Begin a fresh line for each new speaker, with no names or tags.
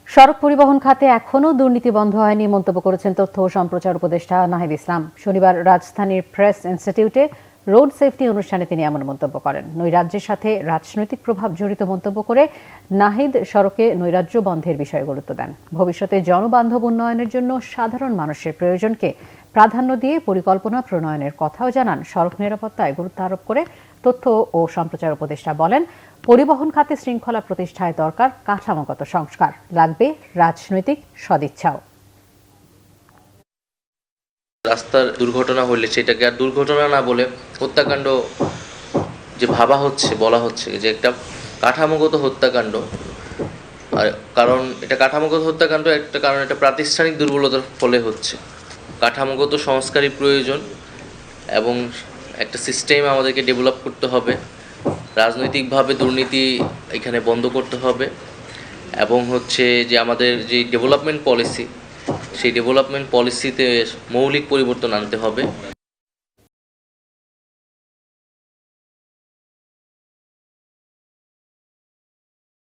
সড়ক পরিবহন খাতে এখনও দুর্নীতি বন্ধ হয়নি মন্তব্য করেছেন তথ্য ও সম্প্রচার উপদেষ্টা নাহিদ ইসলাম। শনিবার রাজধানীর প্রেস ইনস্টিটিউটে রোড সেফটি অনুষ্ঠানে তিনি এমন মন্তব্য করেন। নৈরাজ্যের সাথে রাজনৈতিক প্রভাব জড়িত মন্তব্য করে নাহিদ সড়কে নৈরাজ্য বন্ধের বিষয়ে গুরুত্ব দেন। ভবিষ্যতে জনবান্ধব উন্নয়নের জন্য সাধারণ মানুষের প্রয়োজনকে প্রাধান্য দিয়ে পরিকল্পনা প্রণয়নের কথাও জানান। সড়ক নিরাপত্তায় গুরুত্ব আরোপ করে তথ্য ও সম্প্রচার উপদেষ্টা বলেন, পরিবহন খাতে শৃঙ্খলা প্রতিষ্ঠায় দরকার কাঠামোগত সংস্কার, লাগবে রাজনৈতিক সদিচ্ছাও।
রাস্তার দুর্ঘটনা হলে সেটাকে আর দুর্ঘটনা না বলে হত্যাকাণ্ড যে ভাবা হচ্ছে, বলা হচ্ছে যে একটা কাঠামোগত হত্যাকাণ্ড। আর কারণ এটা কাঠামোগত হত্যাকাণ্ড একটা কারণ, এটা প্রাতিষ্ঠানিক দুর্বলতার ফলে হচ্ছে। কাঠামোগত সংস্কারই প্রয়োজন এবং একটা সিস্টেম আমাদেরকে ডেভেলপ করতে হবে। রাজনৈতিকভাবে দুর্নীতি এখানে বন্ধ করতে হবে এবং যে আমাদের যে ডেভেলপমেন্ট পলিসি, সেই ডেভেলপমেন্ট পলিসিতে মৌলিক পরিবর্তন আনতে হবে।